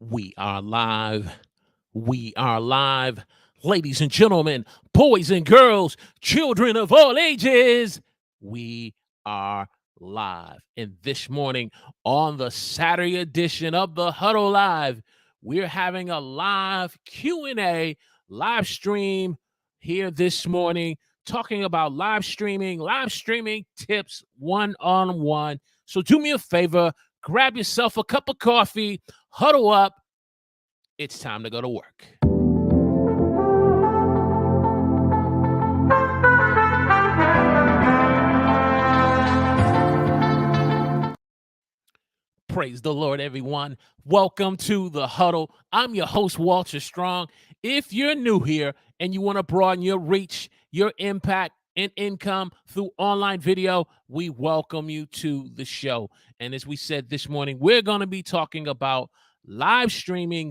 We are live. We are live. Ladies and gentlemen, boys and girls, children of all ages, we are live. And this morning on the Saturday edition of the Huddle Live, we're having a live Q&A live stream here this morning talking about live streaming tips one-on-one. So do me a favor, grab yourself a cup of coffee, huddle up. It's time to go to work. Praise the Lord, everyone. Welcome to the Huddle. I'm your host, Walter Strong. If you're new here and you want to broaden your reach, your impact, and income through online video, we welcome you to the show. And as we said this morning, we're going to be talking about live streaming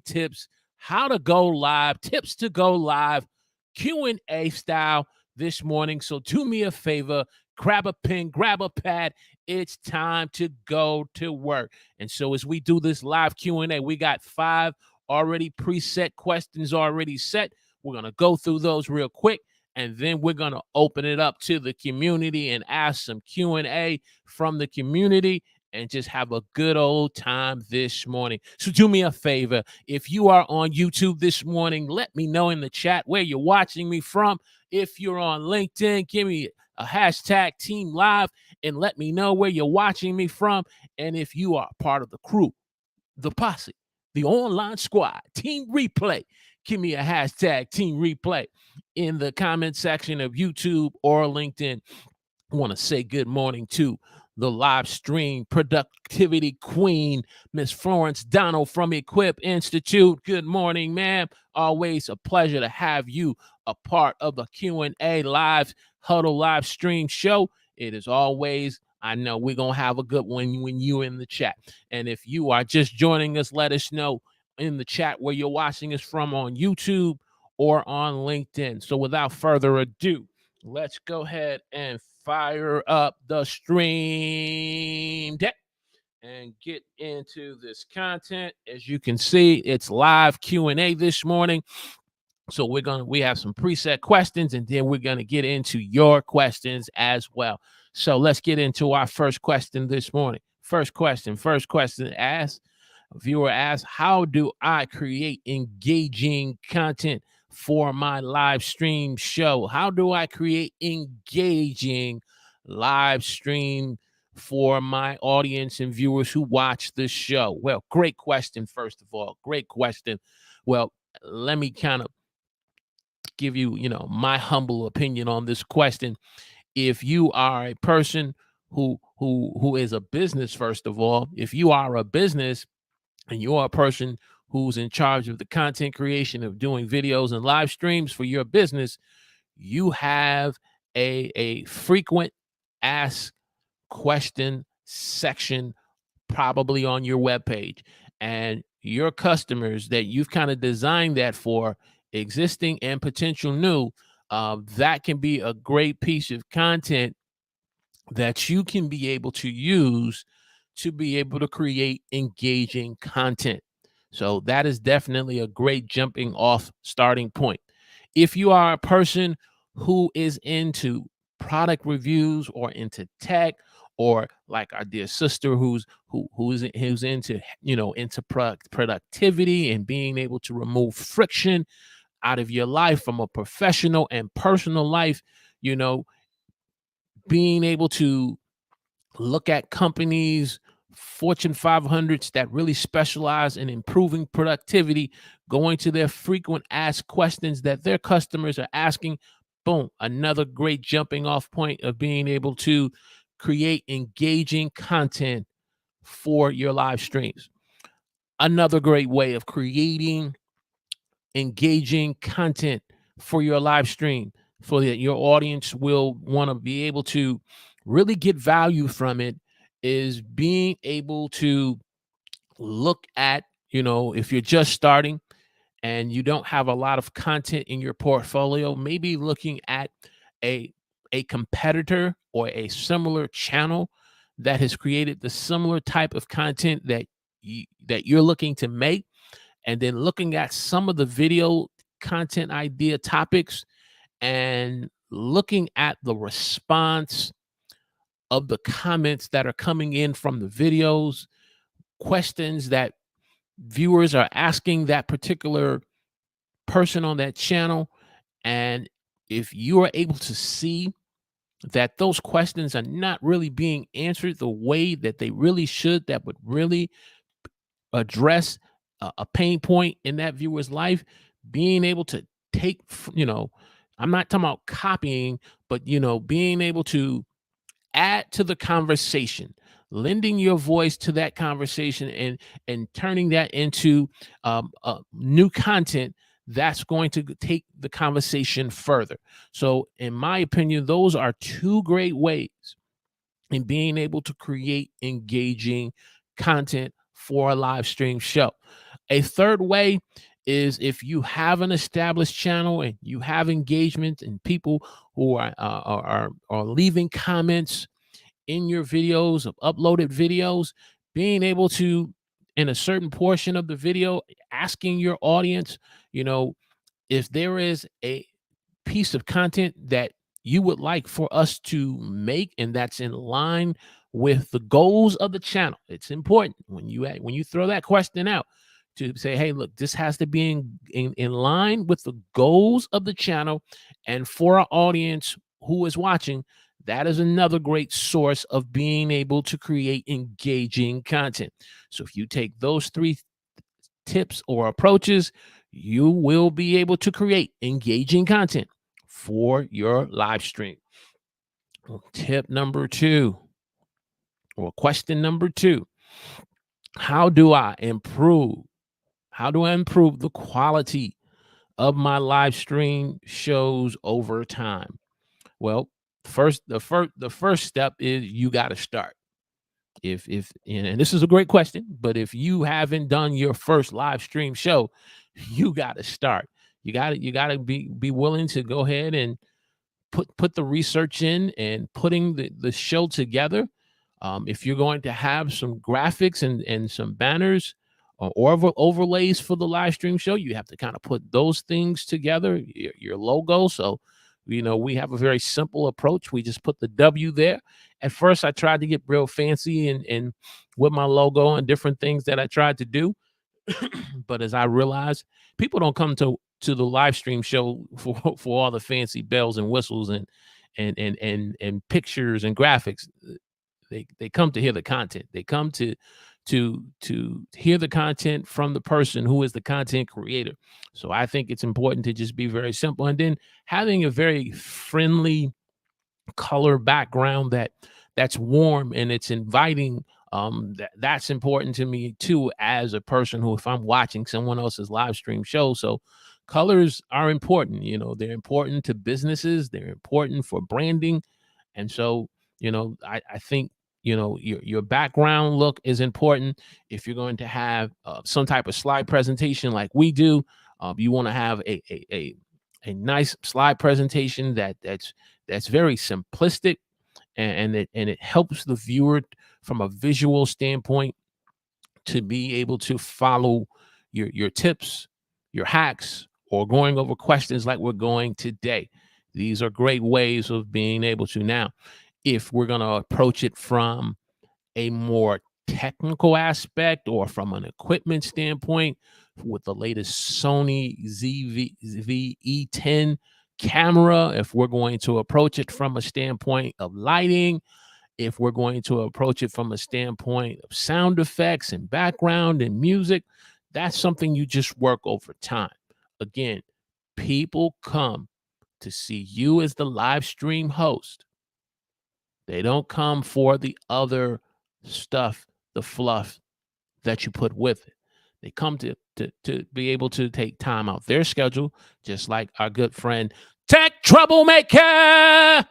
tips, how to go live, tips to go live, Q&A style this morning. So do me a favor, grab a pen, grab a pad. It's time to go to work. And so as we do this live Q&A, we got 5 already preset questions already set. We're going to go through those real quick, and then we're going to open it up to the community and ask some Q&A from the community and just have a good old time this morning. So do me a favor. If you are on YouTube this morning, let me know in the chat where you're watching me from. If you're on LinkedIn, give me a hashtag Team Live and let me know where you're watching me from. And if you are part of the crew, the posse, the online squad, Team Replay, give me a hashtag Team Replay in the comment section of YouTube or LinkedIn. I want to say good morning to the live stream productivity queen, Miss Florence Donald from Equip Institute. Good morning, ma'am. Always a pleasure to have you a part of the Q&A live Huddle live stream show. It is always, I know we're going to have a good one when you're in the chat. And if you are just joining us, let us know in the chat where you're watching us from on YouTube or on LinkedIn. So without further ado, let's go ahead and fire up the stream deck and get into this content. As you can see, it's live Q&A this morning. So we have some preset questions, and then we're going to get into your questions as well. So let's get into our first question this morning. First question asks, viewer asks, how do I create engaging content for my live stream show? How do I create engaging live stream for my audience and viewers who watch this show? Well, great question, first of all. Great question. Well, let me kind of give you, my humble opinion on this question. If you are a person who is a business, first of all, if you are a business and you are a person who's in charge of the content creation of doing videos and live streams for your business, you have a frequent ask question section probably on your webpage, and your customers that you've kind of designed that for, existing and potential new, that can be a great piece of content that you can be able to use to be able to create engaging content. So that is definitely a great jumping off starting point. If you are a person who is into product reviews or into tech, or like our dear sister who's into productivity and being able to remove friction out of your life from a professional and personal life, being able to look at companies, Fortune 500s that really specialize in improving productivity, going to their frequent asked questions that their customers are asking. Boom, another great jumping off point of being able to create engaging content for your live streams. Another great way of creating engaging content for your live stream, so that your audience will want to be able to really get value from it, is being able to look at, if you're just starting and you don't have a lot of content in your portfolio, maybe looking at a competitor or a similar channel that has created the similar type of content that that you're looking to make, and then looking at some of the video content idea topics and looking at the response of the comments that are coming in from the videos, questions that viewers are asking that particular person on that channel. And if you are able to see that those questions are not really being answered the way that they really should, that would really address a pain point in that viewer's life, being able to take, I'm not talking about copying, but, being able to add to the conversation, lending your voice to that conversation, and turning that into new content that's going to take the conversation further. So in my opinion, those are two great ways in being able to create engaging content for a live stream show. A third way is if you have an established channel and you have engagement and people who are leaving comments in your videos, of uploaded videos, being able to, in a certain portion of the video, asking your audience, you know, if there is a piece of content that you would like for us to make and that's in line with the goals of the channel. It's important when you throw that question out to say, hey, look, this has to be in line with the goals of the channel and for our audience who is watching. That is another great source of being able to create engaging content. So if you take those three tips or approaches, you will be able to create engaging content for your live stream. Tip number 2, or question number 2, how do I improve the quality of my live stream shows over time? Well, the first step is you got to start. If and this is a great question, but if you haven't done your first live stream show, you got to start. You got to be willing to go ahead and put the research in and putting the show together. If you're going to have some graphics and some banners or overlays for the live stream show, you have to kind of put those things together, your logo. So, we have a very simple approach. We just put the W there. At first, I tried to get real fancy and with my logo and different things that I tried to do. But as I realized, people don't come to the live stream show for all the fancy bells and whistles and pictures and graphics. They come to hear the content. They come to hear the content from the person who is the content creator. So I think it's important to just be very simple, and then having a very friendly color background that's warm and it's inviting. That's important to me too, as a person who, if I'm watching someone else's live stream show. So colors are important. They're important to businesses, they're important for branding. And so, I think, your background look is important. If you're going to have some type of slide presentation like we do, you want to have a nice slide presentation that's very simplistic, and it helps the viewer from a visual standpoint to be able to follow your tips, your hacks, or going over questions like we're going today. These are great ways of being able to. Now, if we're going to approach it from a more technical aspect or from an equipment standpoint, with the latest Sony ZV-E10 camera, if we're going to approach it from a standpoint of lighting, if we're going to approach it from a standpoint of sound effects and background and music, that's something you just work over time. Again, people come to see you as the live stream host. They don't come for the other stuff, the fluff that you put with it. They come to be able to take time out their schedule, just like our good friend Tech Troublemaker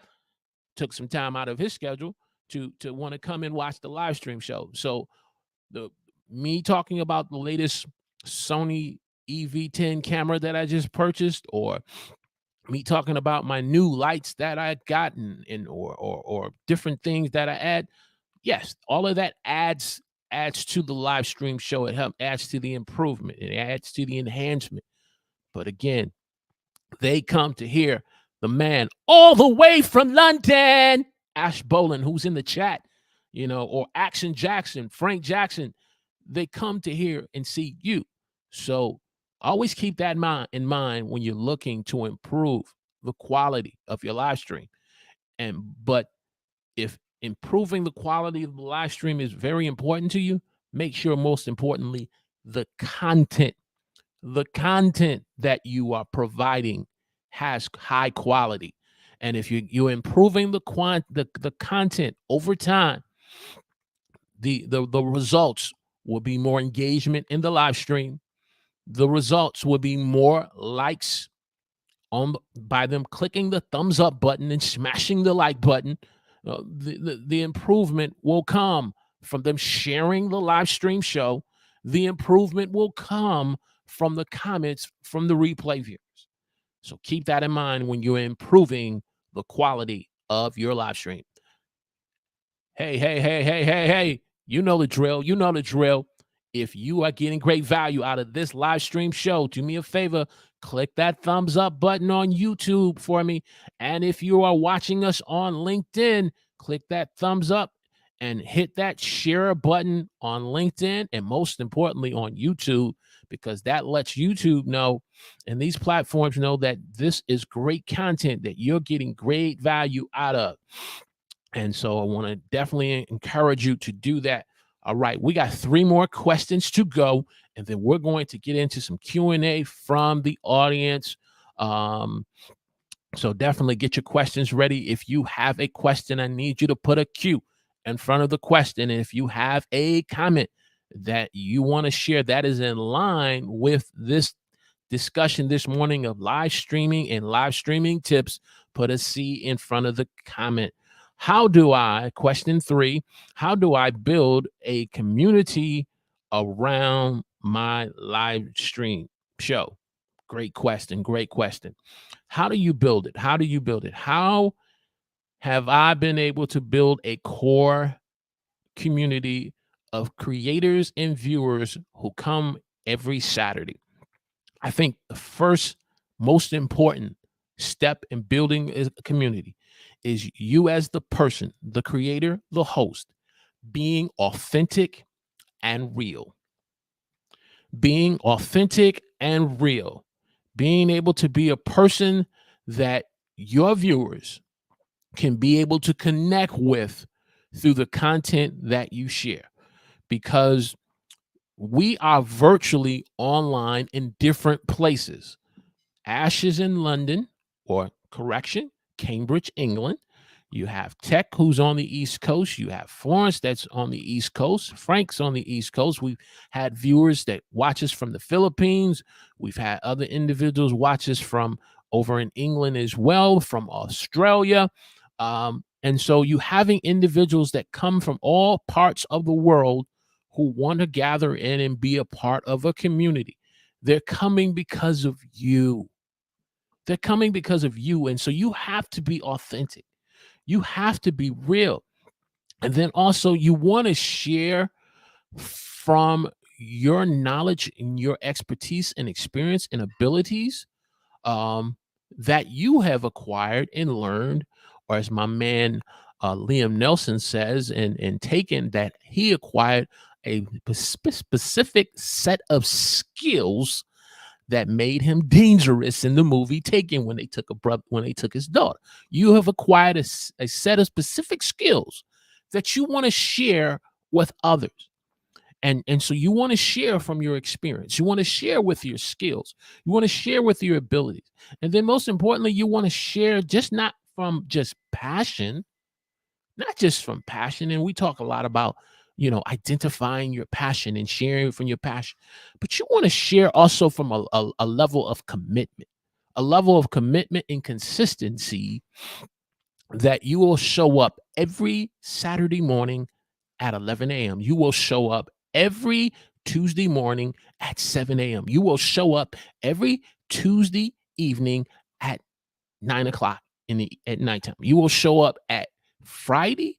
took some time out of his schedule to want to come and watch the live stream show. So me talking about the latest Sony EV10 camera that I just purchased, or me talking about my new lights that I gotten, or different things that I add. Yes, all of that adds adds to the live stream show. It adds to the improvement. It adds to the enhancement. But again, they come to hear the man all the way from London, Ash Bolin, who's in the chat, or Action Jackson, Frank Jackson. They come to hear and see you. So always keep that in mind when you're looking to improve the quality of your live stream. But if improving the quality of the live stream is very important to you, make sure, most importantly, the content that you are providing has high quality. And if you're improving the content over time, the results will be more engagement in the live stream. The results will be more likes by them clicking the thumbs up button and smashing the like button. The improvement will come from them sharing the live stream show. The improvement will come from the comments from the replay viewers. So keep that in mind when you're improving the quality of your live stream. Hey. You know the drill. If you are getting great value out of this live stream show, do me a favor, click that thumbs up button on YouTube for me. And if you are watching us on LinkedIn, click that thumbs up and hit that share button on LinkedIn, and most importantly on YouTube, because that lets YouTube know and these platforms know that this is great content that you're getting great value out of. And so I want to definitely encourage you to do that. All right, we got 3 more questions to go, and then we're going to get into some Q&A from the audience. So definitely get your questions ready. If you have a question, I need you to put a Q in front of the question. And if you have a comment that you want to share that is in line with this discussion this morning of live streaming and live streaming tips, put a C in front of the comment. Question 3, how do I build a community around my live stream show? Great question. How do you build it? How have I been able to build a core community of creators and viewers who come every Saturday? I think the first most important step in building a community is you as the person, the creator, the host, being authentic and real. Being authentic and real. Being able to be a person that your viewers can be able to connect with through the content that you share. Because we are virtually online in different places. Ash is in London, or correction, Cambridge, England. You have Tech, who's on the East Coast. You have Florence, that's on the East Coast. Frank's on the East Coast. We've had viewers that watch us from the Philippines. We've had other individuals watch us from over in England as well, from Australia. And so you having individuals that come from all parts of the world who want to gather in and be a part of a community. They're coming because of you. They're coming because of you. And so you have to be authentic. You have to be real. And then also you want to share from your knowledge and your expertise and experience and abilities that you have acquired and learned, or as my man Liam Nelson says and Taken, that he acquired a specific set of skills that made him dangerous in the movie Taken when they took his daughter. You have acquired a set of specific skills that you want to share with others. And so you want to share from your experience. You want to share with your skills. You want to share with your abilities. And then most importantly, you want to share not from just passion, And we talk a lot about, identifying your passion and sharing from your passion. But you want to share also from a level of commitment, and consistency, that you will show up every Saturday morning at 11 a.m. You will show up every Tuesday morning at 7 a.m. You will show up every Tuesday evening at 9 o'clock at nighttime. You will show up at Friday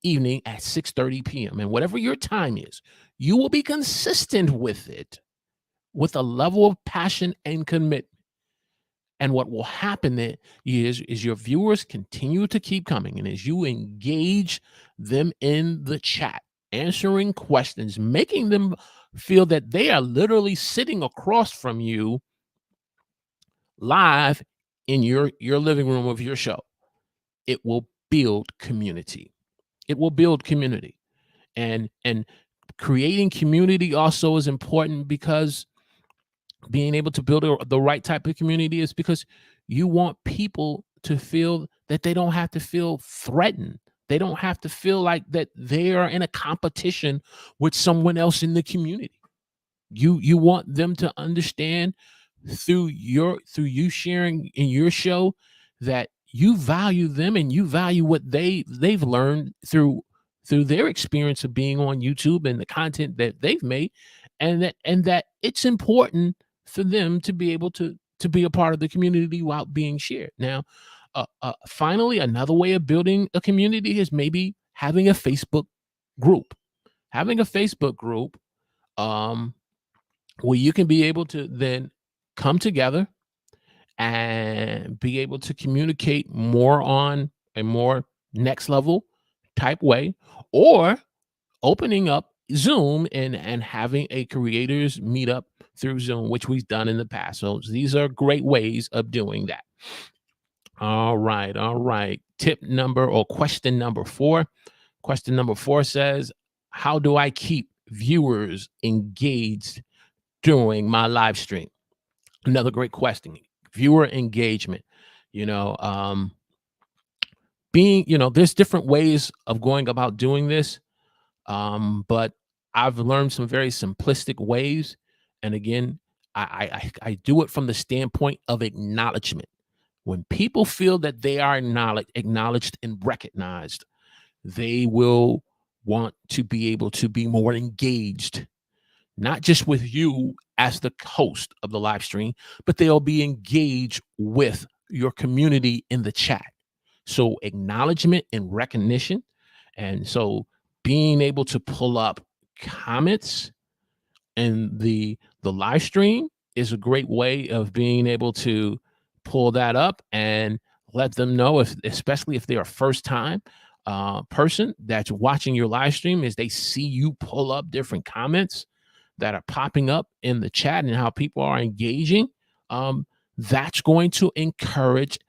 evening at 6:30 p.m. And whatever your time is, you will be consistent with it with a level of passion and commitment. And what will happen then is your viewers continue to keep coming. And as you engage them in the chat, answering questions, making them feel that they are literally sitting across from you live in your living room of your show, it will build community. It will build community. And creating community also is important, because being able to build the right type of community is because you want people to feel that they don't have to feel threatened. They don't have to feel like that they are in a competition with someone else in the community. You want them to understand through you sharing in your show that you value them and you value what they've learned through their experience of being on YouTube and the content that they've made, and that it's important for them to be able to be a part of the community while being shared. Now, finally, another way of building a community is maybe having a Facebook group. Having a Facebook group, um, where you can be able to then come together and be able to communicate more on a more next level type way, or opening up Zoom and having a creators meetup through Zoom, which we've done in the past. So these are great ways of doing that. All right, all right. Tip number or question number 4. Question number 4 says, how do I keep viewers engaged during my live stream? Another great question. Viewer engagement. You know, there's different ways of going about doing this, but I've learned some very simplistic ways. And again, I do it from the standpoint of acknowledgement. When people feel that they are acknowledged and recognized, they will want to be able to be more engaged, not just with you as the host of the live stream, but they'll be engaged with your community in the chat. So acknowledgement and recognition. And so being able to pull up comments in the live stream is a great way of being able to pull that up and let them know, if especially if they're a first time person that's watching your live stream, is they see you pull up different comments that are popping up in the chat and how people are engaging. That's going to encourage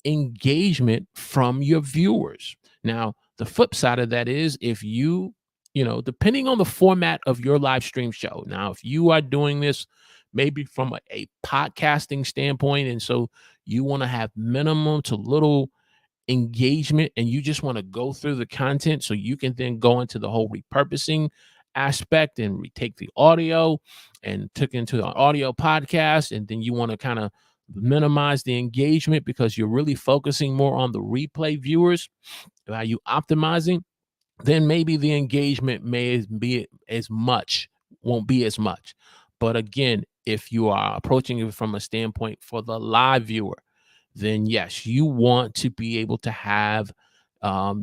engagement from your viewers. Now, the flip side of that is, if depending on the format of your live stream show. Now, if you are doing this maybe from a podcasting standpoint, and so you want to have minimum to little engagement and you just want to go through the content so you can then go into the whole repurposing aspect and retake the audio and took into an audio podcast, and then you want to kind of minimize the engagement because you're really focusing more on the replay viewers, are you optimizing, then maybe the engagement won't be as much. But again, if you are approaching it from a standpoint for the live viewer, then yes, you want to be able to have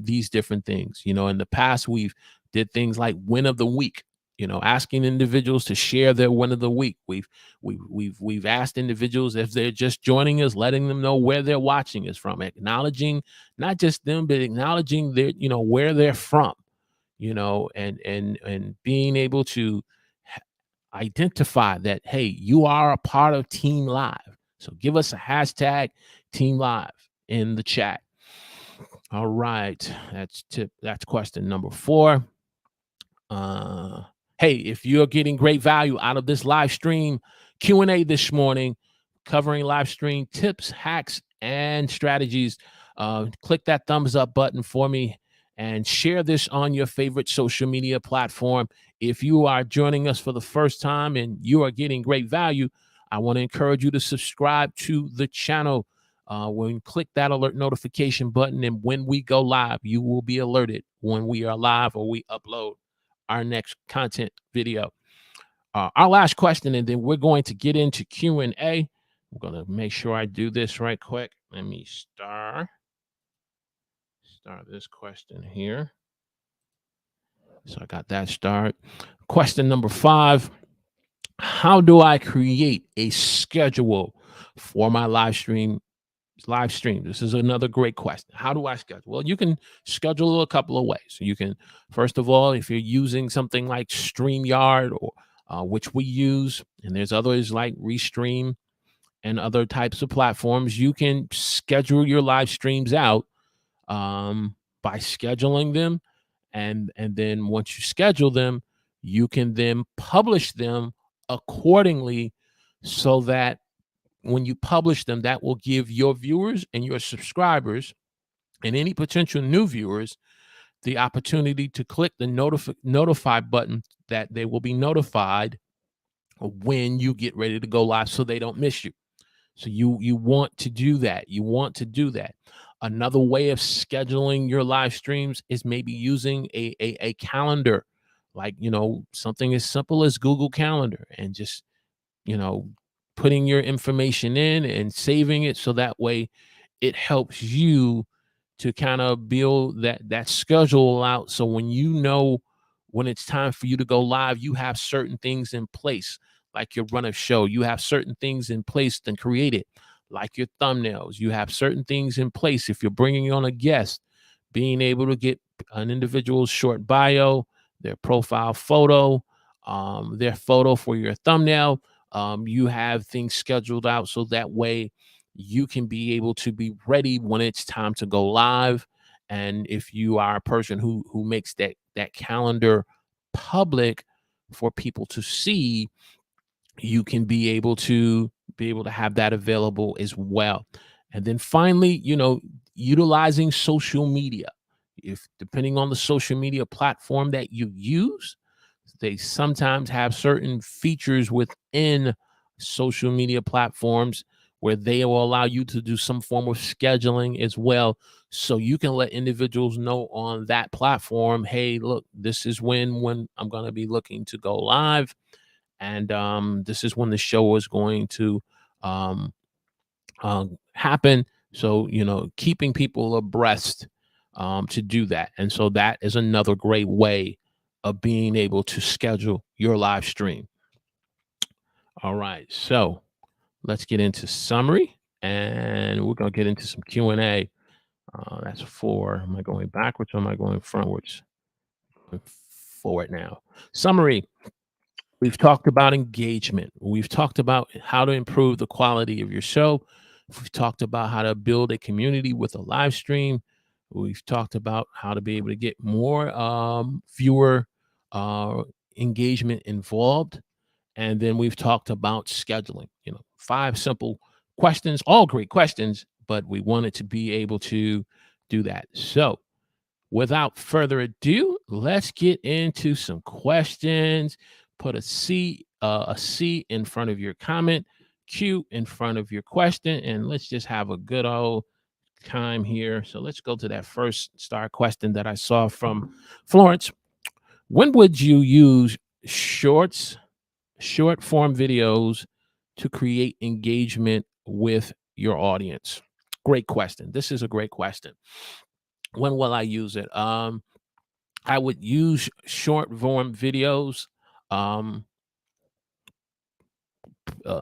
these different things. In the past, we've did things like win of the week. Asking individuals to share their win of the week. We've asked individuals, if they're just joining us, letting them know where they're watching us from, acknowledging not just them, but acknowledging their where they're from. And being able to identify that, hey, you are a part of Team Live. So give us a hashtag Team Live in the chat. All right. That's question number 4. Hey, if you're getting great value out of this live stream Q&A this morning, covering live stream tips, hacks, and strategies, click that thumbs up button for me and share this on your favorite social media platform. If you are joining us for the first time and you are getting great value, I want to encourage you to subscribe to the channel. When you click that alert notification button, and when we go live, you will be alerted when we are live or we upload our next content video. Our last question, and then we're going to get into Q&A. I'm going to make sure I do this right quick. Let me start this question here. So I got that start. Question number 5. How do I create a schedule for my live stream? This is another great question. How do I schedule? Well, you can schedule a couple of ways. You can, first of all, if you're using something like StreamYard or which we use, and there's others like Restream and other types of platforms, you can schedule your live streams out by scheduling them, and then once you schedule them, you can then publish them accordingly, so that when you publish them, that will give your viewers and your subscribers and any potential new viewers the opportunity to click the notify button, that they will be notified when you get ready to go live, so they don't miss you. So you want to do that. You want to do that. Another way of scheduling your live streams is maybe using a calendar, like, something as simple as Google Calendar, and just, you know, putting your information in and saving it, so that way it helps you to kind of build that schedule out. So when it's time for you to go live, you have certain things in place, like your run of show. You have certain things in place to create it, like your thumbnails. You have certain things in place. If you're bringing on a guest, being able to get an individual's short bio, their profile photo, their photo for your thumbnail. You have things scheduled out, so that way you can be able to be ready when it's time to go live. And if you are a person who makes that calendar public for people to see, you can be able to have that available as well. And then finally, utilizing social media. If depending on the social media platform that you use, they sometimes have certain features within social media platforms where they will allow you to do some form of scheduling as well. So you can let individuals know on that platform, hey, look, this is when I'm going to be looking to go live. And this is when the show is going to um, happen. So, keeping people abreast to do that. And so that is another great way of being able to schedule your live stream. All right. So let's get into summary, and we're going to get into some Q&A. That's 4. Am I going backwards or am I going frontwards? Going forward now. Summary. We've talked about engagement. We've talked about how to improve the quality of your show. We've talked about how to build a community with a live stream. We've talked about how to be able to get more viewer uh, engagement involved. And then we've talked about scheduling, 5 simple questions, all great questions, but we wanted to be able to do that. So without further ado, let's get into some questions. Put a C in front of your comment, Q in front of your question, and let's just have a good old time here. So let's go to that first star question that I saw from Florence. When would you use short form videos to create engagement with your audience? Great question. This is a great question. When will I use it? I would use short form videos. Um,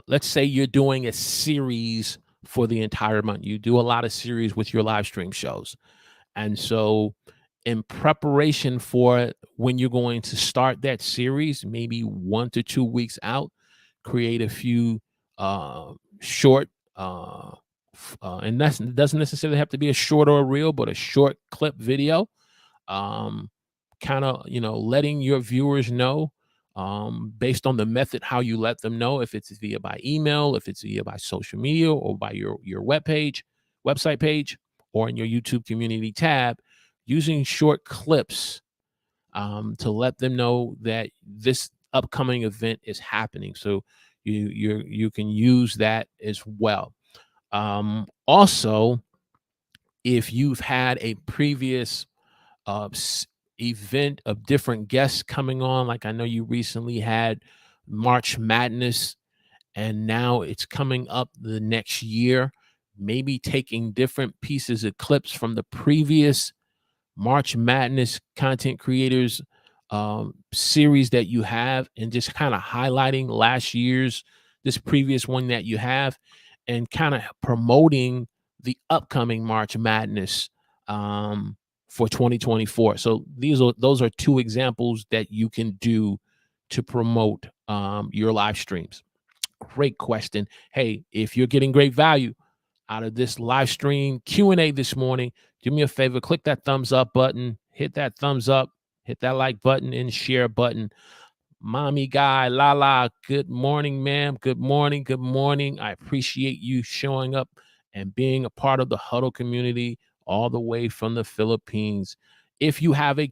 let's say you're doing a series for the entire month. You do a lot of series with your live stream shows. And so, in preparation for when you're going to start that series, maybe 1 to 2 weeks out, create a few short, and that doesn't necessarily have to be a short or a reel, but a short clip video, um, kind of, letting your viewers know, based on the method how you let them know, if it's via by email, if it's via by social media, or by your website page, or in your YouTube community tab, using short clips to let them know that this upcoming event is happening. So you can use that as well. Also, if you've had a previous uh, event of different guests coming on. Like, I know you recently had March Madness, and now it's coming up the next year. Maybe taking different pieces of clips from the previous March Madness content creators series that you have and just kind of highlighting this previous one that you have, and kind of promoting the upcoming March Madness for 2024. So those are two examples that you can do to promote your live streams. Great question. Hey, if you're getting great value out of this live stream Q&A this morning, do me a favor, click that thumbs up button, hit that thumbs up, hit that like button and share button. Mommy guy, Lala, good morning, ma'am. Good morning. Good morning. I appreciate you showing up and being a part of the Huddle community all the way from the Philippines. If you have a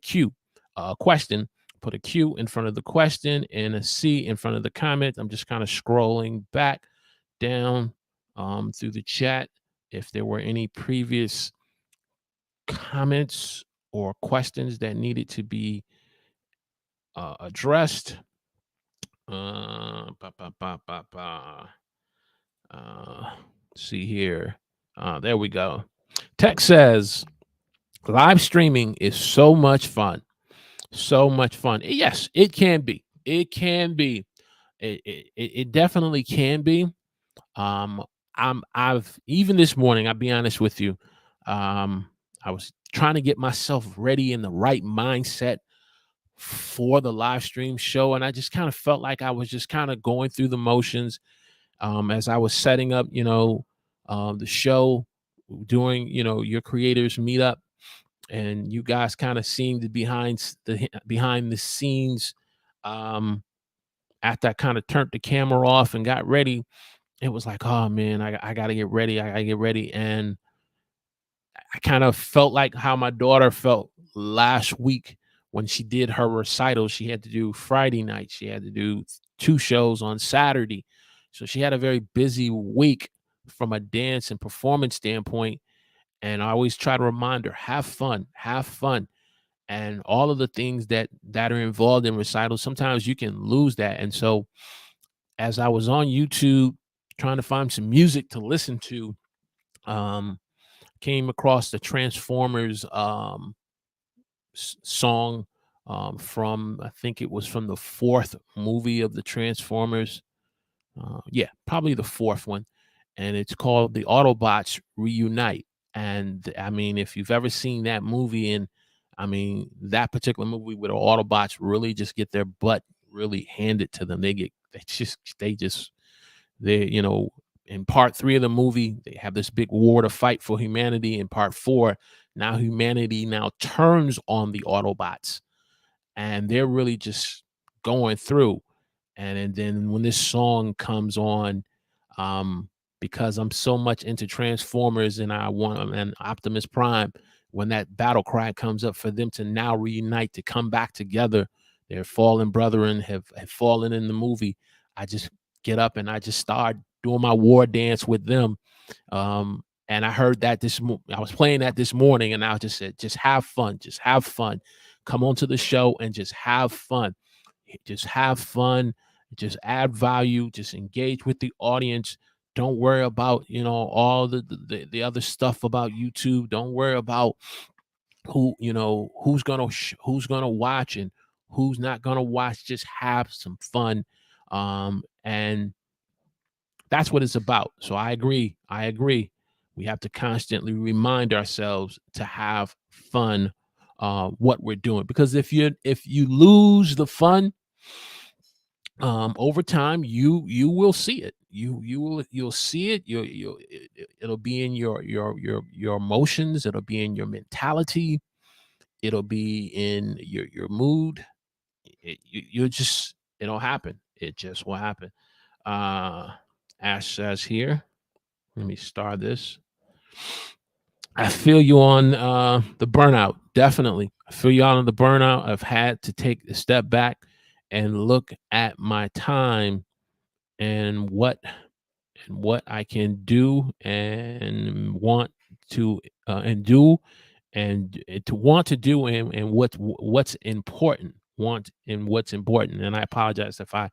question, put a Q in front of the question and a C in front of the comment. I'm just kind of scrolling back down through the chat. If there were any previous comments or questions that needed to be addressed. Ba, ba, ba, ba, ba. See here. There we go. Tech says live streaming is so much fun. So much fun. Yes, it can be. It can be. It definitely can be. I've even this morning, I'll be honest with you. I was trying to get myself ready in the right mindset for the live stream show, and I just kind of felt like I was just kind of going through the motions as I was setting up, the show during, your creators meetup, and you guys kind of seeing the behind the scenes. Um, After I kind of turned the camera off and got ready, it was like, oh man, I got to get ready. I got to get ready. And I kind of felt like how my daughter felt last week when she did her recital. She had to do Friday night. She had to do two shows on Saturday. So she had a very busy week from a dance and performance standpoint. And I always try to remind her, have fun, have fun. And all of the things that are involved in recitals, sometimes you can lose that. And so as I was on YouTube trying to find some music to listen to, um, came across the Transformers song from, I think it was from the fourth movie of the Transformers. Yeah, probably the fourth one. And it's called The Autobots Reunite. And I mean, if you've ever seen that movie, and I mean, that particular movie where the Autobots really just get their butt really handed to them. They in part 3 of the movie, they have this big war to fight for humanity. In part 4, now humanity now turns on the Autobots, and they're really just going through. And then when this song comes on, um, because I'm so much into Transformers and I want an Optimus Prime, when that battle cry comes up for them to now reunite, to come back together, their fallen brethren have fallen in the movie. I just get up and I just start doing my war dance with them. And I heard that I was playing that this morning, and I just said, just have fun, just have fun. Come on to the show and just have fun. Just have fun, just add value, just engage with the audience. Don't worry about, all the other stuff about YouTube. Don't worry about who's gonna watch and who's not gonna watch. Just have some fun. And that's what it's about. So I agree. We have to constantly remind ourselves to have fun what we're doing, because if you lose the fun, over time, you will see it. You'll see it. It'll be in your emotions. It'll be in your mentality. It'll be in your mood. It'll happen. It just will happen. Uh, Ash says here. Let me start this. I feel you on the burnout. Definitely, I feel you on the burnout. I've had to take a step back and look at my time and what I can do and want to and do and to want to do, and what's important. Want and what's important. And I apologize if I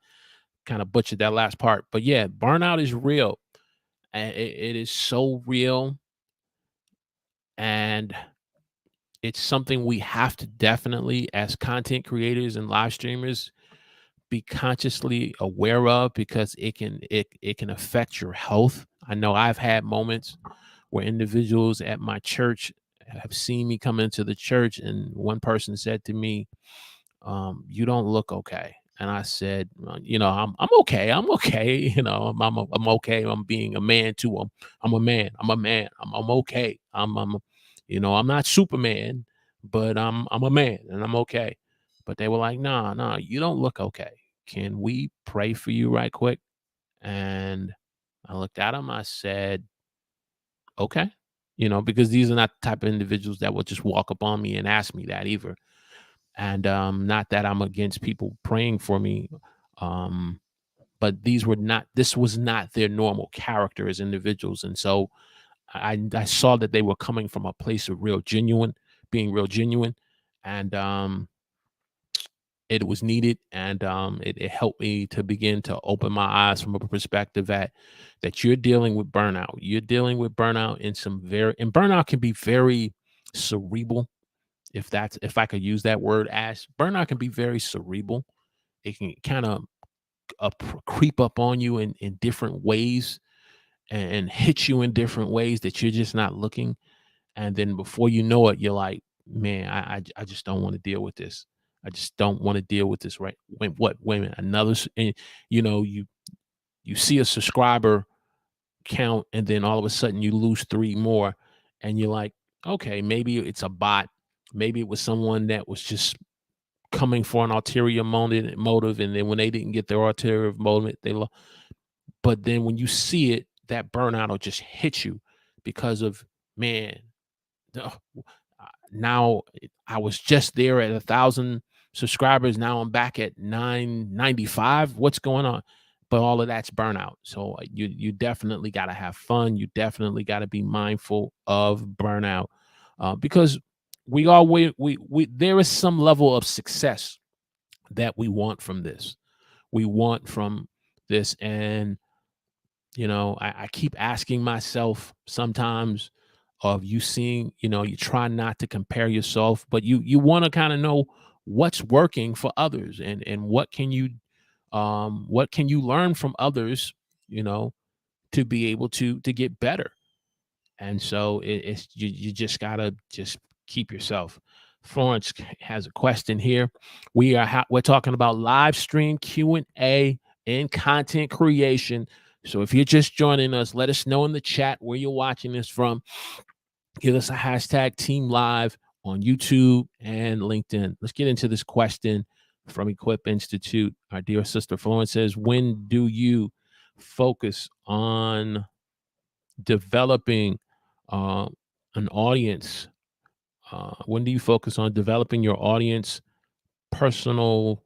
kind of butchered that last part, but yeah, burnout is real. It is so real, and it's something we have to definitely, as content creators and live streamers, be consciously aware of, because it can affect your health. I know I've had moments where individuals at my church have seen me come into the church, and one person said to me, "You don't look okay." And I said, I'm okay. I'm okay. I'm okay. I'm being a man too. I'm a man. I'm a man. I'm okay. I'm not Superman, but I'm a man and I'm okay." But they were like, "Nah, nah, you don't look okay. Can we pray for you right quick?" And I looked at him. I said, "Okay." Because these are not the type of individuals that would just walk up on me and ask me that either. And not that I'm against people praying for me, um, but this was not their normal character as individuals. And so I saw that they were coming from a place of being real genuine, and it was needed, and it helped me to begin to open my eyes from a perspective that you're dealing with burnout. You're dealing with burnout in and burnout can be very cerebral, if I could use that word. As burnout can be very cerebral. It can kind of creep up on you in different ways, and hit you in different ways that you're just not looking. And then before you know it, you're like, "Man, I just don't want to deal with this. I just don't want to deal with this." Right? Wait a minute, and you see a subscriber count, and then all of a sudden you lose three more, and you're like, "Okay, maybe it's a bot. Maybe it was someone that was just coming for an ulterior motive, and then when they didn't get their ulterior motive, but then when you see it, that burnout will just hit you because of, man, uh, now I was just there at 1,000 subscribers. Now I'm back at 995. What's going on? But all of that's burnout. So you definitely got to have fun. You definitely got to be mindful of burnout, because we there is some level of success that we want from this. We want from this, and I keep asking myself sometimes, of you seeing, you try not to compare yourself, but you want to kind of know what's working for others, and what can you learn from others, you know, to be able to get better. And so you just gotta just keep yourself. Florence has a question here. We're talking about live stream Q&A and content creation. So if you're just joining us, let us know in the chat where you're watching this from. Give us a hashtag Team Live on YouTube and LinkedIn. Let's get into this question from Equip Institute. Our dear sister Florence says, "When do you focus on developing uh, an audience? When do you focus on developing your audience, personal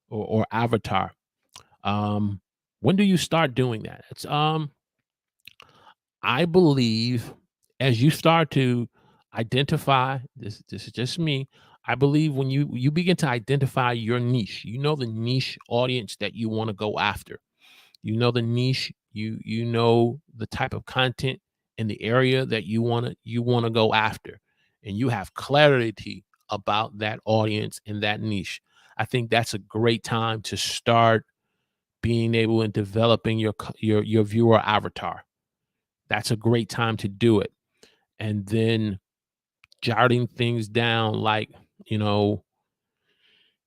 or avatar? Um, when do you start doing that?" I believe, as you start to identify this is just me. I believe when you begin to identify your niche, the niche audience that you want to go after. The niche, you know the type of content in the area that you want to go after, and you have clarity about that audience and that niche. I think that's a great time to start being able and developing your viewer avatar. That's a great time to do it. And then jotting things down, like, you know,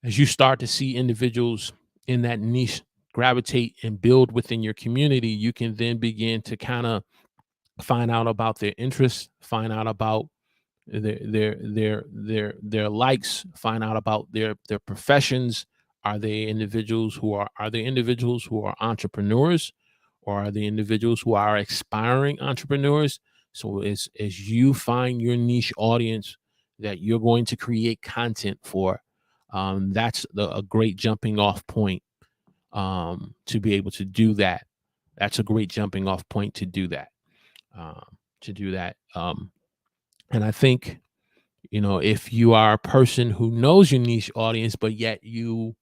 as you start to see individuals in that niche gravitate and build within your community, you can then begin to kind of find out about their interests, find out about their likes, find out about their professions. Are they individuals who are entrepreneurs, or are they individuals who are aspiring entrepreneurs? So as you find your niche audience that you're going to create content for, that's a great jumping off point, to be able to do that. That's a great jumping off point to do that. To do that. And I think, if you are a person who knows your niche audience, but yet you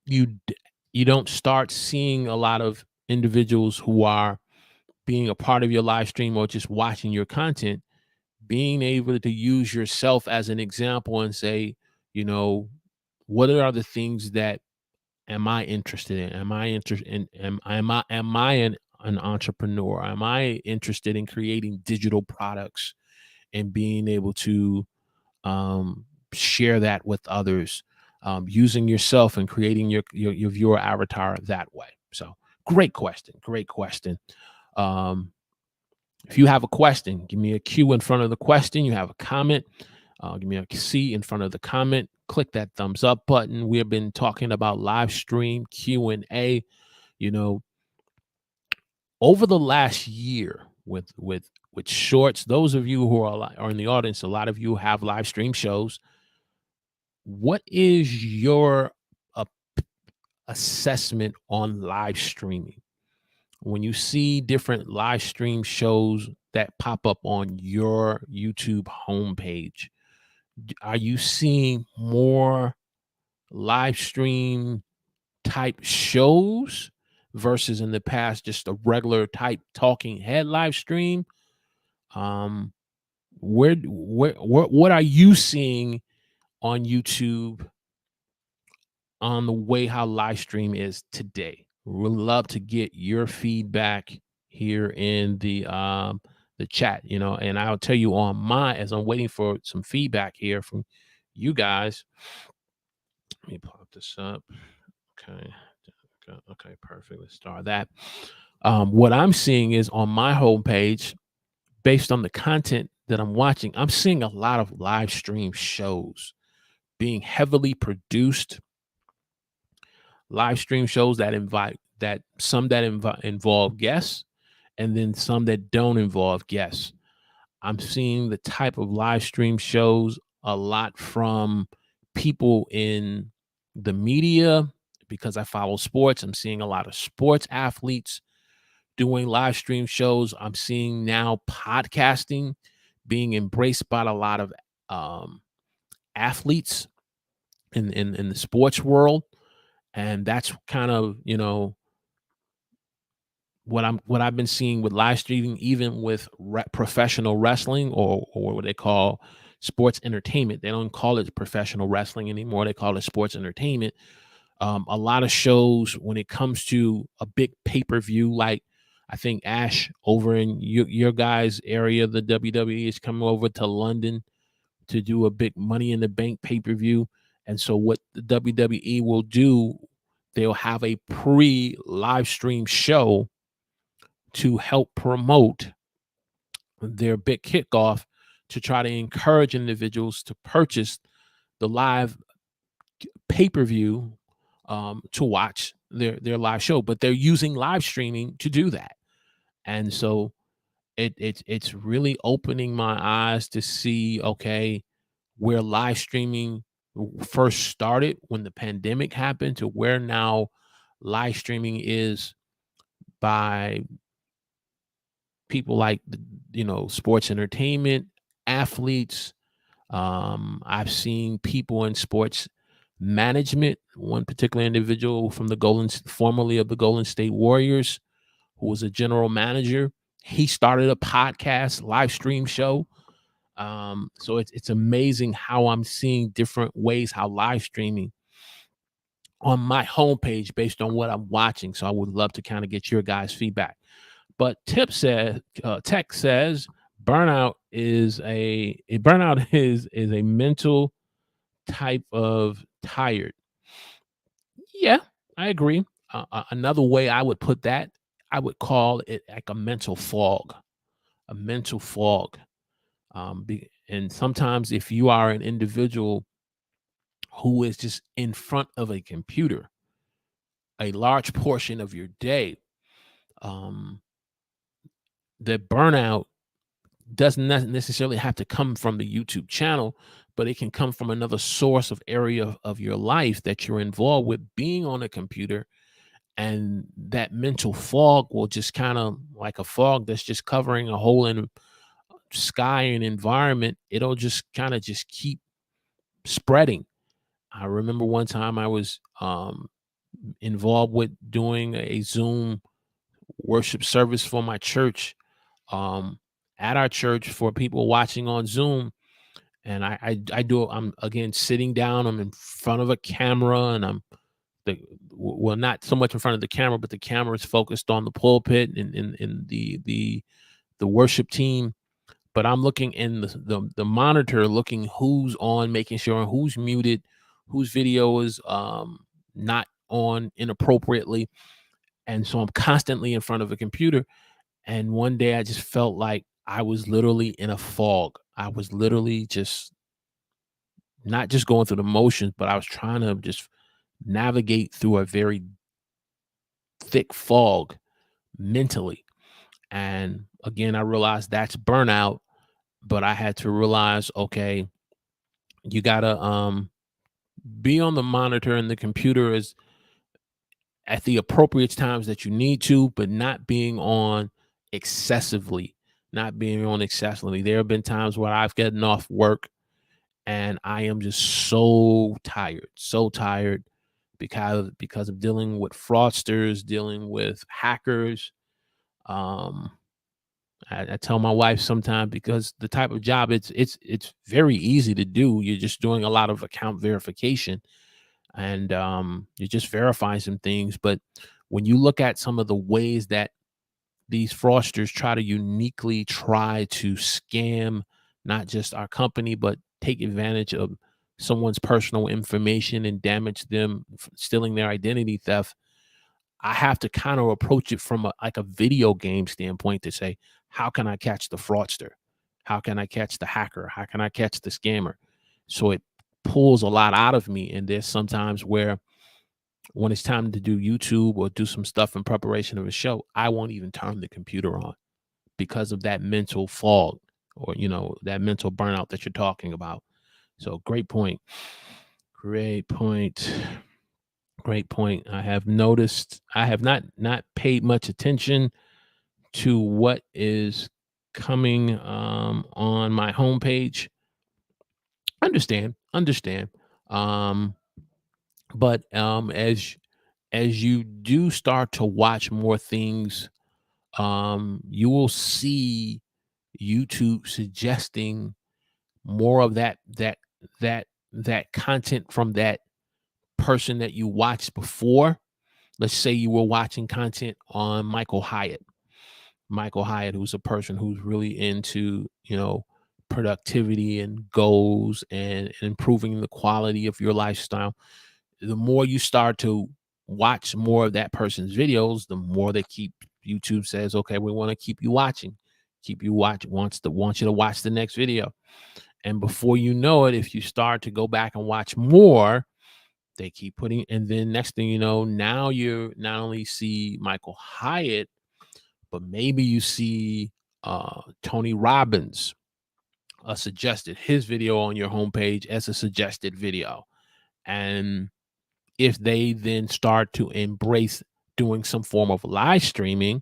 d- you don't start seeing a lot of individuals who are being a part of your live stream or just watching your content, being able to use yourself as an example and say, you know, what are the things that am I interested in? Am I interested in am I an entrepreneur? Am I interested in creating digital products and being able to share that with others, using yourself and creating your viewer avatar that way? So great question. Great question. Um, if you have a question, give me a Q in front of the question. You have a comment, give me a C in front of the comment. Click that thumbs up button. We have been talking about live stream Q&A. You know, over the last year with shorts, those of you who are in the audience, a lot of you have live stream shows. What is your uh, assessment on live streaming? When you see different live stream shows that pop up on your YouTube homepage, are you seeing more live stream type shows versus in the past just a regular type talking head live stream? Um, what are you seeing on YouTube on the way how live stream is today? We'd love to get your feedback here in the chat, you know, and I'll tell you on my as I'm waiting for some feedback here from you guys. Let me pop this up. Okay. Okay, perfect. Let's start that. What I'm seeing is on my homepage, based on the content that I'm watching, I'm seeing a lot of live stream shows being heavily produced, live stream shows that involve guests, and then some that don't involve guests. I'm seeing the type of live stream shows a lot from people in the media because I follow sports. I'm seeing a lot of sports athletes doing live stream shows. I'm seeing now podcasting being embraced by a lot of um, athletes in the sports world, and that's kind of, you know, what I've been seeing with live streaming, even with professional wrestling, or what they call sports entertainment. They don't call it professional wrestling anymore. They call it sports entertainment. A lot of shows when it comes to a big pay-per-view, like I think Ash over in your guys area, the WWE is coming over to London to do a big Money in the Bank pay-per-view. And so what the WWE will do, they'll have a pre-live stream show to help promote their big kickoff, to try to encourage individuals to purchase the live pay-per-view to watch their live show. But they're using live streaming to do that. And so it's really opening my eyes to see, okay, where live streaming first started when the pandemic happened to where now live streaming is by people like, you know, sports entertainment, athletes. I've seen people in sports management. One particular individual from formerly of the Golden State Warriors, who was a general manager. He started a podcast live stream show. So it's amazing how I'm seeing different ways how live streaming on my homepage based on what I'm watching. So I would love to kind of get your guys' feedback. But Tech says burnout is a mental type of tired. Yeah, I agree. Another way I would put that, I would call it like a mental fog. A mental fog. And sometimes if you are an individual who is just in front of a computer a large portion of your day, um, the burnout doesn't necessarily have to come from the YouTube channel, but it can come from another source of area of your life that you're involved with, being on a computer. And that mental fog will just kind of like a fog that's just covering a whole in sky and environment. It'll just kind of just keep spreading. I remember one time I was involved with doing a Zoom worship service for my church. Um, at our church for people watching on Zoom. And I do. I'm again sitting down. I'm in front of a camera, and I'm the well, not so much in front of the camera, but the camera is focused on the pulpit and in the worship team. But I'm looking in the monitor, looking who's on, making sure who's muted, whose video is not on inappropriately. And so I'm constantly in front of a computer. And one day I just felt like I was literally in a fog. I was literally just not just going through the motions, but I was trying to just navigate through a very thick fog mentally. And again, I realized that's burnout, but I had to realize, okay, you gotta be on the monitor and the computer is at the appropriate times that you need to, but not being on excessively. Not being on excessively. There have been times where I've gotten off work and I am just so tired because of dealing with fraudsters, dealing with hackers. Um, I tell my wife sometimes because the type of job it's very easy to do. You're just doing a lot of account verification and you're just verifying some things. But when you look at some of the ways that these fraudsters try to scam not just our company, but take advantage of someone's personal information and damage them, stealing their identity theft. I have to kind of approach it from like a video game standpoint to say, how can I catch the fraudster? How can I catch the hacker? How can I catch the scammer? So it pulls a lot out of me. And there's sometimes where when it's time to do YouTube or do some stuff in preparation of a show, I won't even turn the computer on because of that mental fog or, that mental burnout that you're talking about. So great point. Great point. Great point. I have noticed I have not paid much attention to what is coming on my homepage. Understand. Um, but as you do start to watch more things, you will see YouTube suggesting more of that content from that person that you watched before. Let's say you were watching content on Michael Hyatt, who's a person who's really into, productivity and goals and improving the quality of your lifestyle. The more you start to watch more of that person's videos, the more they keep YouTube says, okay, we want to keep you watching, wants you to watch the next video. And before you know it, if you start to go back and watch more, they keep putting, and then next thing you know, now you not only see Michael Hyatt, but maybe you see Tony Robbins suggested his video on your homepage as a suggested video. And if they then start to embrace doing some form of live streaming,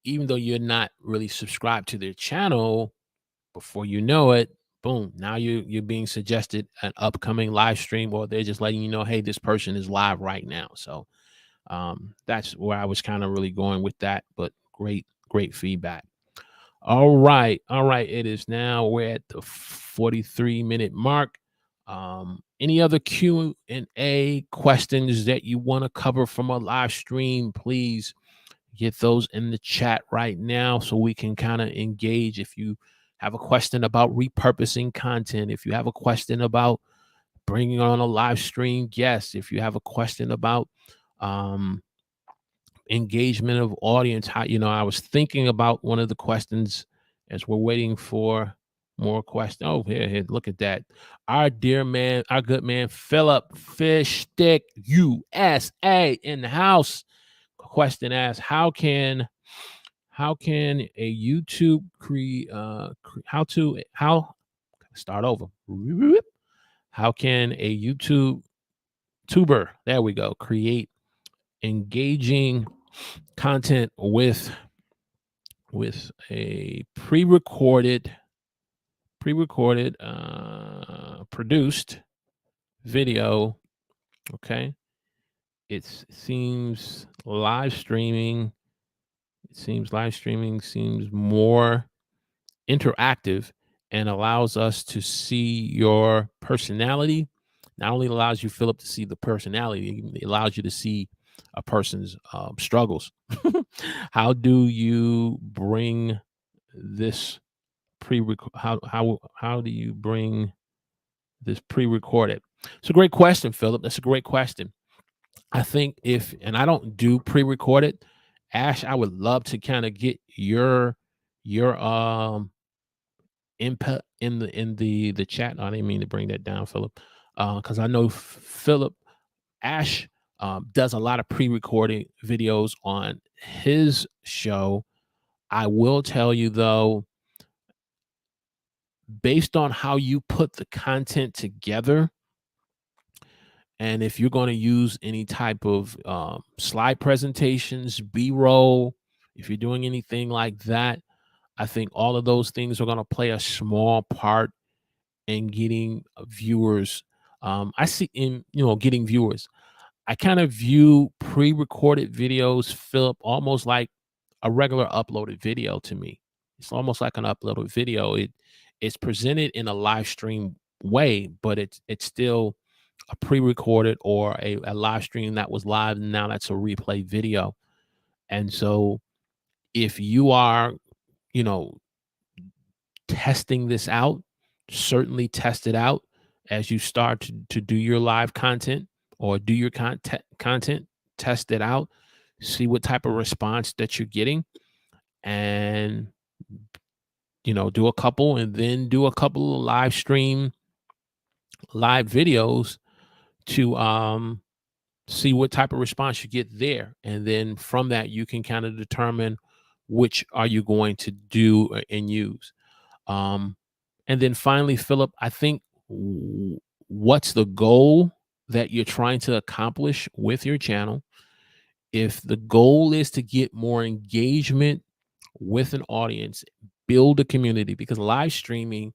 even though you're not really subscribed to their channel, before you know it, boom, now you're being suggested an upcoming live stream, or they're just letting you know, hey, this person is live right now. So that's where I was kind of really going with that. But great feedback. All right. It is now we're at the 43-minute mark. Any other Q&A questions that you want to cover from a live stream, please get those in the chat right now so we can kind of engage. If you have a question about repurposing content, if you have a question about bringing on a live stream guest, if you have a question about engagement of audience, how, I was thinking about one of the questions as we're waiting for more questions. Oh, here, look at that. Our dear man, our good man, Philip Fish Stick USA in the house. Question asked, how can a YouTube start over? How can a YouTube tuber, there we go, create engaging content with a pre-recorded produced video? Okay, it seems live streaming seems more interactive and allows us to see your personality. Not only allows you, Philip, to see the personality, it allows you to see a person's struggles. How do you bring this how do you bring this pre-recorded? It's a great question, Philip. That's a great question. I think if and I don't do pre-recorded, Ash, I would love to kind of get your input in the chat. I didn't mean to bring that down, Philip, because I know Philip Ash does a lot of pre-recording videos on his show. I will tell you though, based on how you put the content together, and if you're going to use any type of slide presentations, B-roll, if you're doing anything like that, I think all of those things are going to play a small part in getting viewers. I see in getting viewers. I kind of view pre-recorded videos, Philip, almost like a regular uploaded video to me. It's almost like an uploaded video. It's presented in a live stream way, but it's still a pre-recorded or a live stream that was live and now that's a replay video. And so if you are, you know, testing this out, certainly test it out as you start to do your live content or do your content, test it out, see what type of response that you're getting, and do a couple and then do a couple of live videos to see what type of response you get there. And then from that, you can kind of determine which are you going to do and use. Um, and then finally, Philip, I think what's the goal that you're trying to accomplish with your channel? If the goal is to get more engagement with an audience, build a community, because live streaming,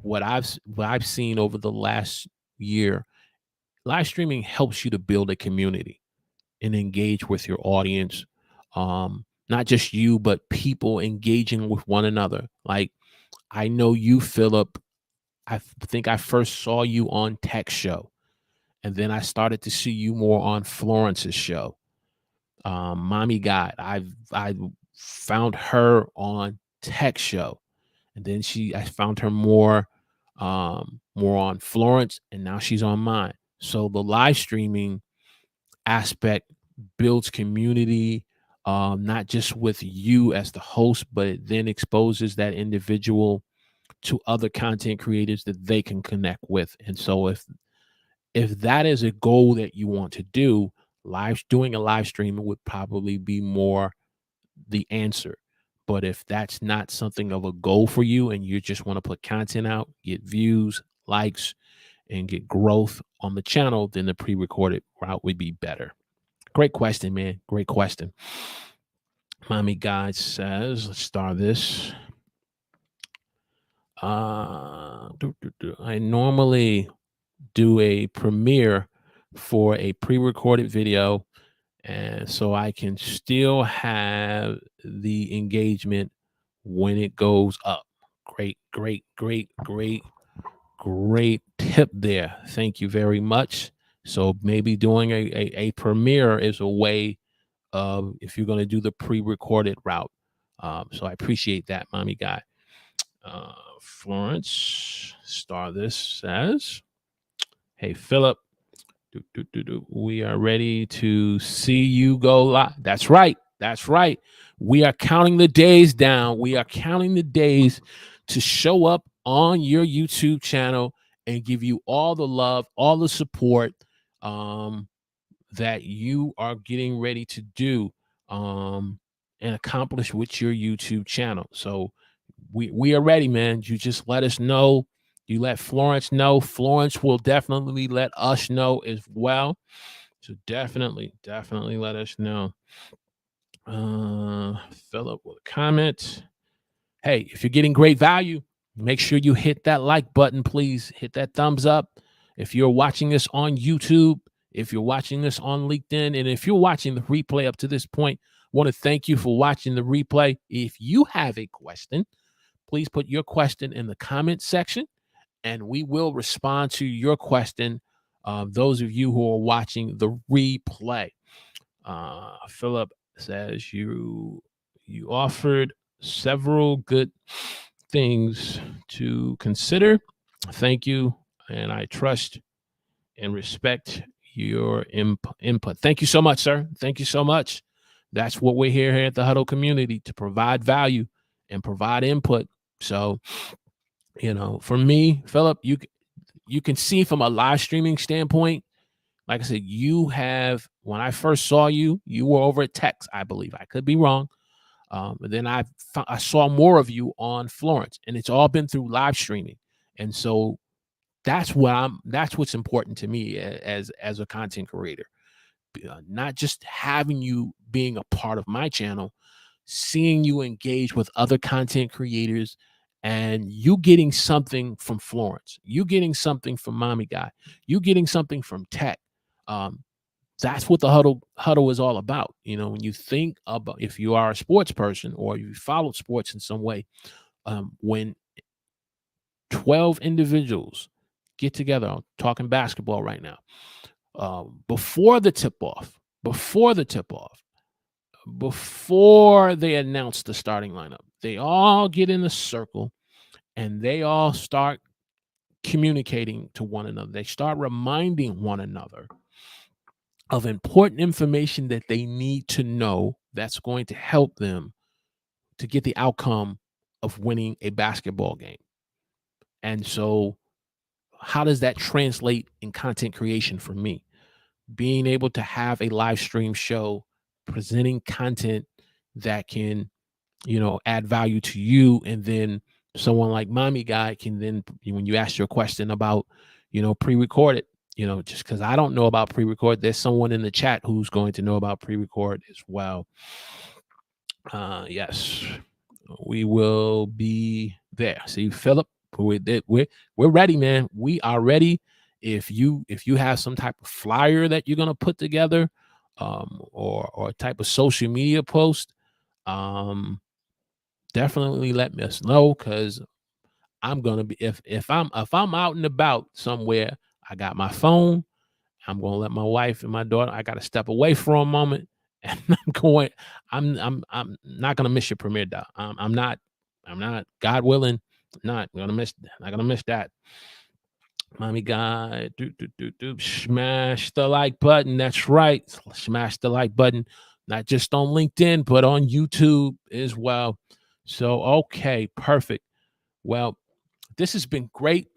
what I've seen over the last year, live streaming helps you to build a community and engage with your audience. Not just you, but people engaging with one another. Like I know you, Philip. Think I first saw you on Tech Show, and then I started to see you more on Florence's show. Mommy God, I found her on Tech Show, and then I found her more on Florence, and now she's on mine. So the live streaming aspect builds community, not just with you as the host, but it then exposes that individual to other content creators that they can connect with. And so if that is a goal that you want to do, doing a live stream would probably be more the answer. But if that's not something of a goal for you and you just want to put content out, get views, likes, and get growth on the channel, then the pre-recorded route would be better. Great question, man. Great question. Mommy Guide says, let's start this. I normally do a premiere for a pre-recorded video, and so I can still have the engagement when it goes up. Great tip there. Thank you very much. So maybe doing a premiere is a way of, if you're going to do the pre-recorded route. So I appreciate that, Mommy Guy. Florence, star this says, hey, Philip, we are ready to see you go live. That's right. That's right. We are counting the days down. We are counting the days to show up on your YouTube channel and give you all the love, all the support that you are getting ready to do and accomplish with your YouTube channel. So we are ready, man. You just let us know. You let Florence know. Florence will definitely let us know as well. So definitely let us know. Philip with a comment. Hey, if you're getting great value, make sure you hit that like button, please. Hit that thumbs up. If you're watching this on YouTube, if you're watching this on LinkedIn, and if you're watching the replay up to this point, I want to thank you for watching the replay. If you have a question, please put your question in the comment section, and we will respond to your question. Those of you who are watching the replay, Philip says you offered several good things to consider. Thank you, and I trust and respect your input. Thank you so much, sir. Thank you so much. That's what we're here at the Huddle community, to provide value and provide input. So, for me, Philip, you can see from a live streaming standpoint, like I said, when I first saw you, you were over at Tex, I believe. I could be wrong. And then I saw more of you on Florence, and it's all been through live streaming. And so that's what's important to me as a content creator. Not just having you being a part of my channel, seeing you engage with other content creators, and you getting something from Florence, you getting something from Mommy Guy, you getting something from Tech. That's what the huddle is all about. When you think about, if you are a sports person or you follow sports in some way, when 12 individuals get together, I'm talking basketball right now, before the tip-off, before they announce the starting lineup, they all get in a circle and they all start communicating to one another. They start reminding one another of important information that they need to know that's going to help them to get the outcome of winning a basketball game. And so how does that translate in content creation for me? Being able to have a live stream show presenting content that can, add value to you. And then someone like Mommy Guy can then, when you ask your question about, pre-recorded, just because I don't know about pre-record, there's someone in the chat who's going to know about pre-record as well. Yes, we will be there. See, Philip, we're ready, man. We are ready. If you have some type of flyer that you're gonna put together, or a type of social media post, definitely let us know, because I'm gonna be, if I'm out and about somewhere, I got my phone. I'm gonna let my wife and my daughter, I gotta step away for a moment, and I'm not gonna miss your premiere, dog. I'm not, God willing, not gonna miss that. Mommy Guy, smash the like button. That's right, smash the like button. Not just on LinkedIn, but on YouTube as well. So, okay, perfect. Well, this has been great.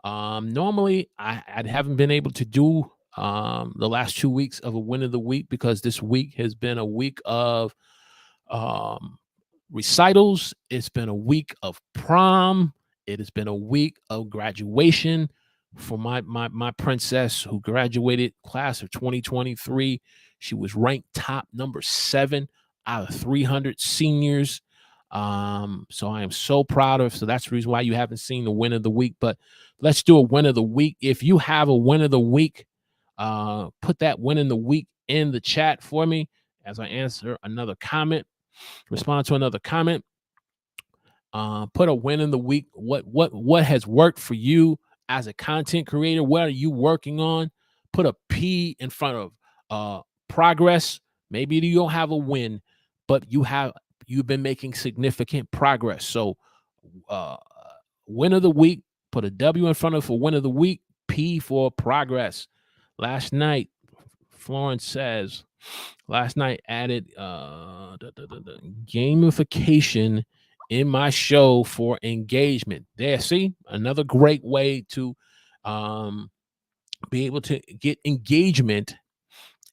Normally, I haven't been able to do the last 2 weeks of a win of the week, because this week has been a week of recitals. It's been a week of prom. It has been a week of graduation for my princess, who graduated class of 2023. She was ranked top number 7 out of 300 seniors. So I am so proud of her. So that's the reason why you haven't seen the win of the week. But let's do a win of the week. If you have a win of the week, put that win in the week in the chat for me as I answer another comment, respond to another comment. Put a win in the week. What has worked for you as a content creator? What are you working on? Put a P in front of progress. Maybe you don't have a win, but you've been making significant progress. So win of the week, put a W in front of for win of the week, P for progress. Last night, Florence says, added gamification in my show for engagement. There, see, another great way to be able to get engagement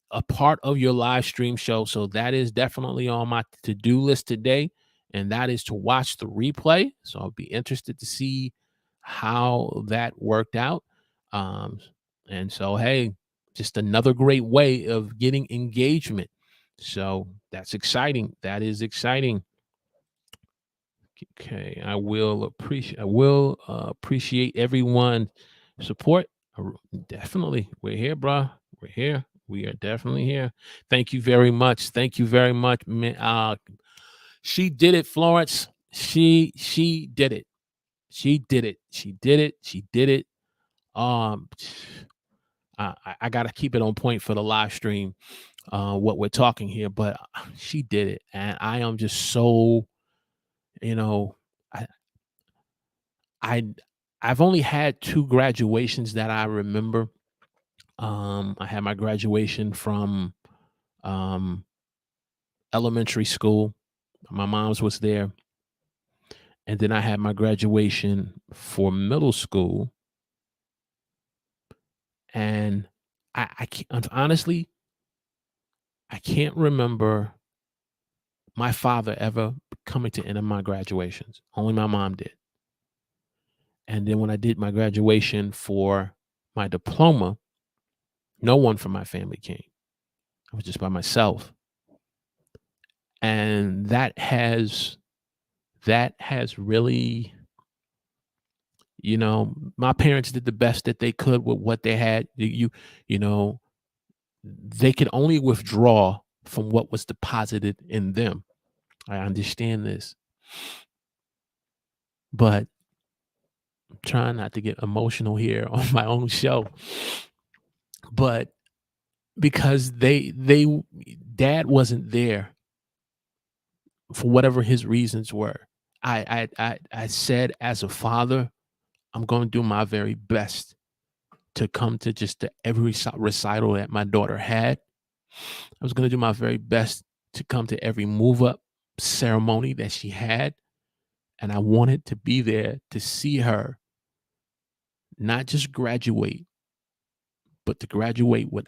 a part of your live stream show. So that is definitely on my to-do list today, and that is to watch the replay. So I'll be interested to see how that worked out. And so, hey, just another great way of getting engagement. So that's exciting. That is exciting. Okay, I will appreciate everyone's support. Definitely, we're here, bro. We're here. We are definitely here. Thank you very much. Thank you very much, She did it, Florence. She did it. She did it. She did it. She did it. Um, I gotta keep it on point for the live stream, what we're talking here, but she did it, and I am just so, you know, I I I've only had 2 graduations that I remember. I had my graduation from, um, elementary school. My mom's was there, and then I had my graduation for middle school, and I can't honestly, I can't remember my father ever coming to any of my graduations. Only my mom did. And then when I did my graduation for my diploma, no one from my family came. I was just by myself. And that has really, my parents did the best that they could with what they had. You know, they could only withdraw from what was deposited in them. I understand this, but I'm trying not to get emotional here on my own show. But because dad wasn't there for whatever his reasons were. I said, as a father, I'm going to do my very best to come to just to every recital that my daughter had. I was going to do my very best to come to every move up ceremony that she had, and I wanted to be there to see her not just graduate, but to graduate with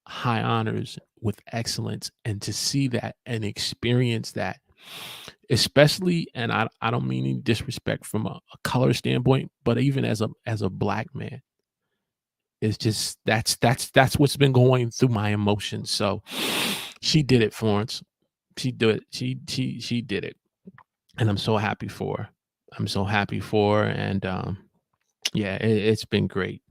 high honors, with excellence, and to see that and experience that. Especially, and I don't mean any disrespect from a color standpoint, but even as a black man, it's just that's what's been going through my emotions. So she did it, Florence. She did it. She did it, and I'm so happy for her. I'm so happy for her, and yeah, it's been great.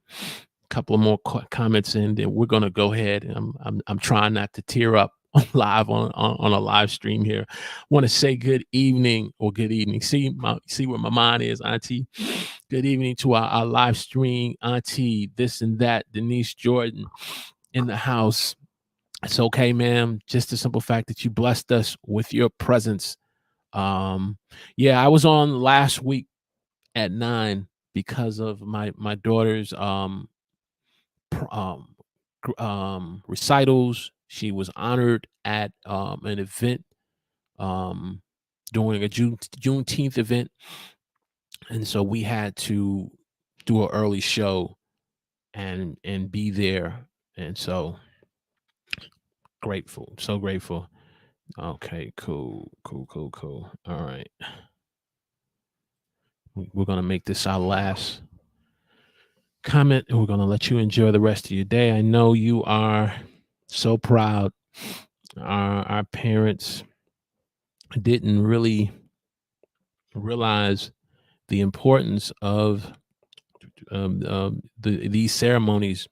Couple of more comments in, then we're gonna go ahead. And I'm trying not to tear up live on a live stream here. Want to say good evening or good evening. See where my mind is, Auntie. Good evening to our live stream, Auntie. This and that, Denise Jordan in the house. It's okay, ma'am. Just the simple fact that you blessed us with your presence. Um, yeah, I was on last week at 9 because of my daughter's pr- um recitals. She was honored at an event, um during a Juneteenth event, and so we had to do an early show and be there, and so grateful, so grateful. Okay, cool, cool, cool, cool. All right, we're gonna make this our last comment, and we're gonna let you enjoy the rest of your day. I know you are so proud. Our parents didn't really realize the importance of these ceremonies.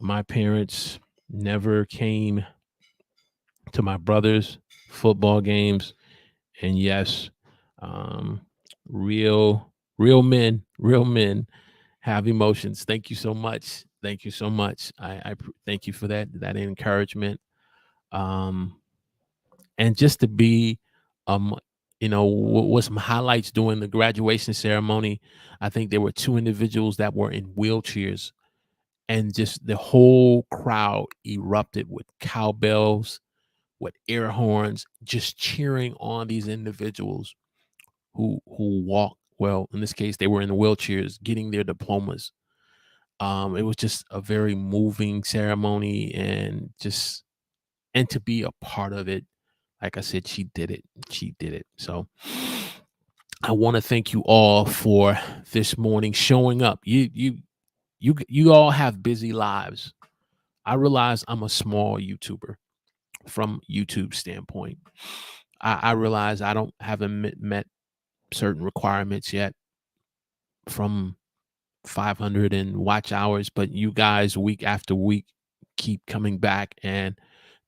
My parents never came to my brother's football games, and yes, um, real men have emotions. Thank you so much. Thank you so much. Thank you for that encouragement. Um, and just to be, um with some highlights during the graduation ceremony. I think there were 2 individuals that were in wheelchairs, and just the whole crowd erupted with cowbells, with air horns, just cheering on these individuals who walk, well, in this case they were in the wheelchairs getting their diplomas. It was just a very moving ceremony, and to be a part of it. Like I said, she did it. She did it. So I want to thank you all for this morning showing up. You all have busy lives. I realize I'm a small YouTuber from YouTube standpoint. I realize I don't haven't met certain requirements yet from 500 and watch hours, but you guys week after week keep coming back, and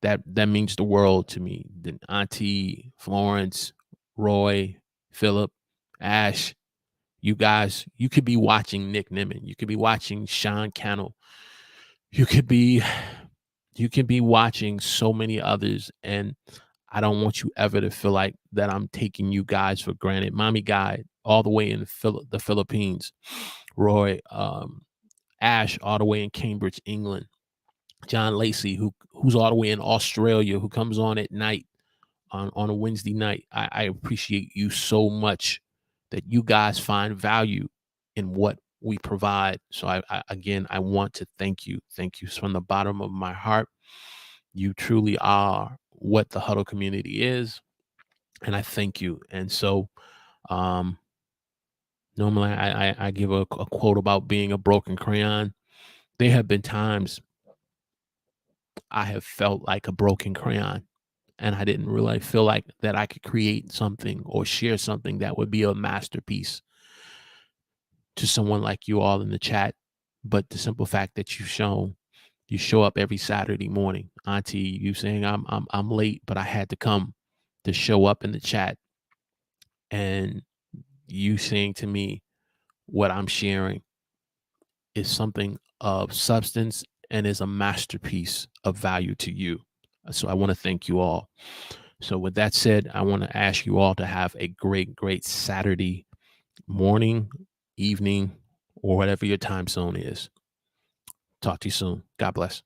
that means the world to me. Then Auntie Florence, Roy, Philip, Ash, you guys, you could be watching Nick Nimmin. You could be watching Sean Cannell. You could be you can be watching so many others, and I don't want you ever to feel like that I'm taking you guys for granted. Mommy Guy, all the way in the Philippines. Roy, Ash, all the way in Cambridge, England. John Lacey, who's all the way in Australia, who comes on at night on a Wednesday night. I appreciate you so much that you guys find value in what we provide. So again, I want to thank you from the bottom of my heart. You truly are what the Huddle community is, and I thank you. And so, um, normally I give a quote about being a broken crayon. There have been times I have felt like a broken crayon, and I didn't really feel like that I could create something or share something that would be a masterpiece to someone like you all in the chat. But the simple fact that you show up every Saturday morning, Auntie, you saying I'm late, but I had to come to show up in the chat, and you saying to me what I'm sharing is something of substance and is a masterpiece of value to you. So I want to thank you all. So with that said, I want to ask you all to have a great Saturday morning, evening, or whatever your time zone is. Talk to you soon. God bless.